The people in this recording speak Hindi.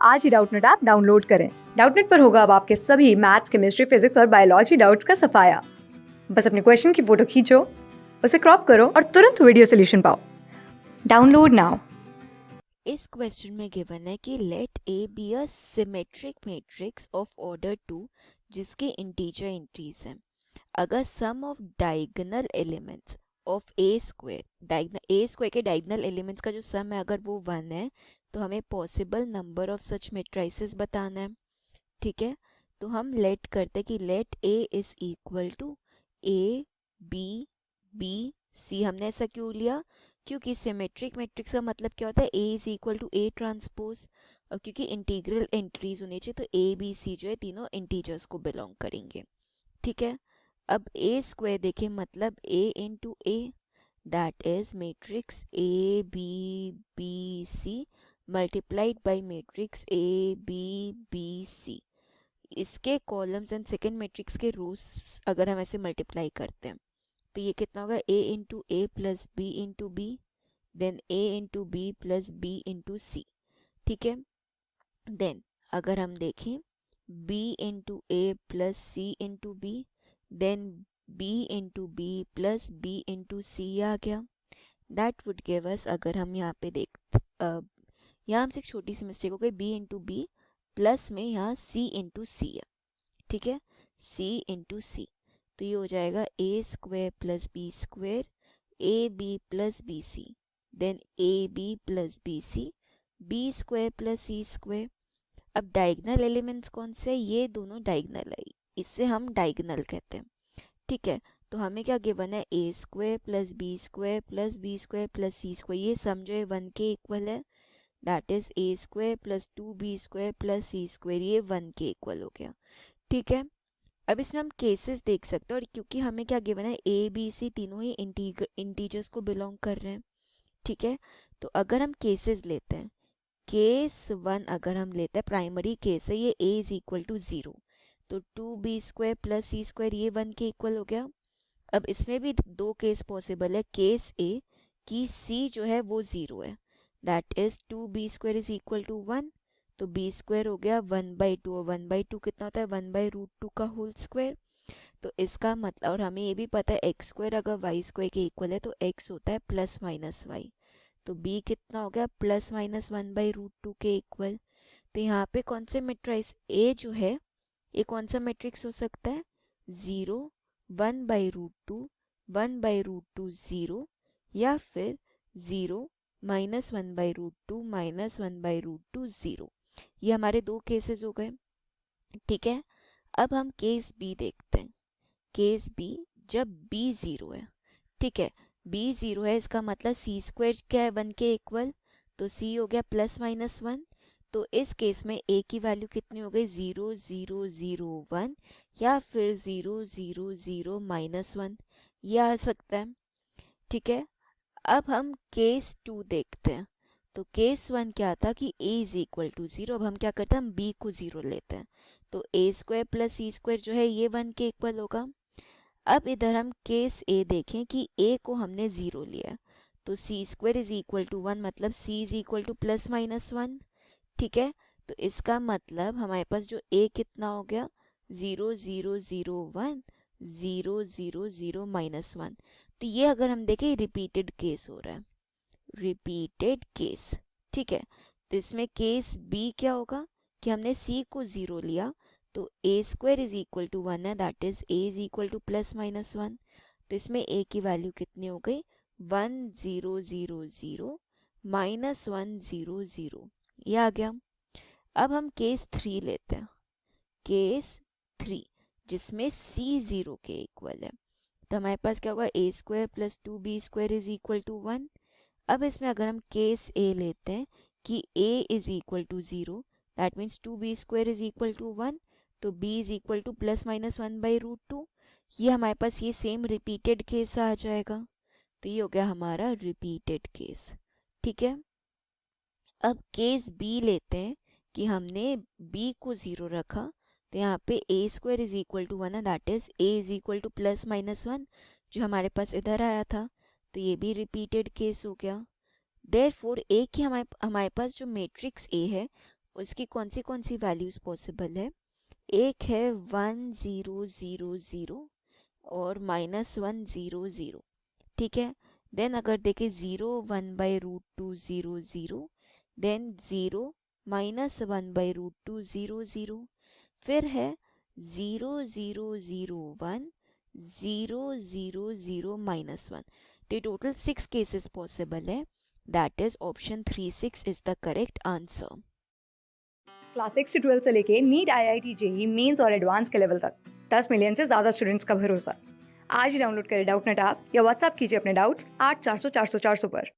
आज ही डाउटनेट ऐप डाउनलोड करें। डाउटनेट पर होगा अब आपके सभी मैथ्स, केमिस्ट्री, फिजिक्स और बायोलॉजी डाउट्स का सफाया। बस अपने क्वेश्चन की फोटो खींचो, उसे क्रॉप करो और तुरंत वीडियो सोल्यूशन पाओ। Download now. इस क्वेश्चन में गिवन है कि let A be a symmetric matrix of order 2 जिसके इंटीजर एंट्रीज हैं। अगर sum of diagonal elements of A square के डायगोनल एलिमेंट्स का जो सम है अगर वो 1 है तो हमें possible number of such matrices बताना है। ठीक है, तो हम लेट करते कि let a is equal to a B B c. हमने ऐसा क्यों लिया? क्योंकि सिमेट्रिक मैट्रिक्स का मतलब क्या होता है? A is equal to A transpose, और क्योंकि इंटीग्रल एंट्रीज होनी चाहिए तो ए बी सी जो है तीनों इंटीजर्स को बिलोंग करेंगे। ठीक है, अब ए स्क्वायर देखें मतलब A into A, that is matrix A B B C multiplied by matrix A B B C. इसके कॉलम्स एंड सेकेंड मैट्रिक्स के रोज अगर हम ऐसे मल्टीप्लाई करते हैं तो ये कितना होगा? A into A plus B into B, then A into B plus B into C. ठीक है, देन अगर हम देखें B into A plus C into B, then B into B plus B into C आ गया। दैट वुड गिव अस, अगर हम यहाँ पे यहाँ हमसे एक छोटी सी मिस्टेक हो गई, बी इंटू बी प्लस में यहाँ सी इंटू सी है। ठीक है, सी इंटू सी, तो ये हो जाएगा A square plus B square A B plus B C, then A B plus B C B square plus C square. अब डायगोनल एलिमेंट्स कौन से? ये दोनों डायगोनल है, इससे हम डायगोनल कहते हैं। ठीक है, तो हमें क्या गिवन है? A square plus B square plus B square plus C square, ये सम जो है 1 के इक्वल है, that is A square plus 2b square plus C square, ये 1 के इक्वल हो गया। ठीक है, अब इसमें हम केसेस देख सकते हैं, और क्योंकि हमें क्या गिवन है? ए बी सी तीनों ही इंटीजर्स को बिलोंग कर रहे हैं। ठीक है, तो अगर हम केसेस लेते हैं, केस 1 अगर हम लेते हैं, प्राइमरी केस है ये, ए इज इक्वल टू 0, तो 2b स्क्वायर प्लस सी स्क्वायर ये 1 के इक्वल हो गया। अब इसमें भी दो केस पॉसिबल है। केस ए कि सी जो है वो 0 है, that is 2b square is equal to 1, तो b स्क्वायर हो गया 1/2, और 1/2 कितना होता है? 1/√2 का होल स्क्वायर। तो इसका मतलब, और हमें ये भी पता है एक्स स्क्वायर अगर वाई स्क्वायर के इक्वल है तो x होता है प्लस माइनस वाई, तो b कितना हो गया? प्लस माइनस 1/√2 के इक्वल। तो यहाँ पे कौन से मैट्रिक्स a जो है ये कौन सा मैट्रिक्स हो सकता है? 0 1/√2 1/√2 0, या फिर 0 -1/√2 -1/√2 0। ये हमारे दो केसेस हो गए। ठीक है, अब हम केस बी देखते हैं। केस बी, जब b 0 है, ठीक है, b 0 है इसका मतलब सी स्क्वायर क्या है? 1 के इक्वल, तो c हो गया प्लस माइनस 1। तो इस केस में a की वैल्यू कितनी हो गई? 0 0 0 1, या फिर 0 0 0 -1, ये आ सकता है। ठीक है, अब हम केस 2 देखते हैं। तो केस 1 क्या था कि a इज इक्वल टू 0। अब हम क्या करते हैं? हम b को 0 लेते हैं, तो a square plus C square जो है ये 1 के इक्वल होगा। अब इधर हम केस ए देखें कि a को हमने 0 लिया है, तो सी स्क्वायर इज इक्वल टू 1, मतलब c is equal to plus minus 1। ठीक है, तो इसका मतलब हमारे पास जो a कितना हो गया? 0 0 0 1 0 0 0 -1। तो ये अगर हम देखें रिपीटेड केस हो रहा है, रिपीटेड केस। ठीक है, तो इसमें केस बी क्या होगा कि हमने c को 0 लिया, तो a square is equal to 1 है, that is a is equal to plus minus 1। तो इसमें a की वैल्यू कितनी हो गई? 1 0 0 0 -1 0 0, ये आ गया। अब हम केस 3 लेते हैं, केस 3 जिसमें c 0 के इक्वल है, तो हमारे पास क्या होगा? a square plus 2b square is equal to 1। अब इसमें अगर हम केस ए लेते हैं कि a is equal to 0, that means 2b square is equal to 1, तो b is equal to plus minus 1/√2। ये हमारे पास ये सेम रिपीटेड केस आ जाएगा, तो ये हो गया हमारा रिपीटेड केस। ठीक है, अब केस बी लेते हैं कि हमने b को 0 रखा, तो यहाँ पे a square is equal to 1 है, that is a is equal to plus minus 1 जो हमारे पास इधर आया था, तो ये भी रिपीटेड केस हो गया। देयरफॉर ए की हमारे पास जो मैट्रिक्स ए है उसकी कौन सी वैल्यूज़ पॉसिबल है? एक है 1000 और -100, ठीक है। देन अगर देखें 0 1/√2 देन 0 -1/√2 फिर है 0001 000 तो टोटल 6 केसेस पॉसिबल है। That is option 36 is the correct answer. Class 6 से 12 से लेके नीट, IIT, जेई मेंस और एडवांस के लेवल तक 10 मिलियन से ज़्यादा स्टूडेंट्स का भरोसा। आज ही डाउनलोड करें डाउटनेट ऐप या व्हाट्सएप कीजिए अपने डाउट्स 8400 400 400 पर।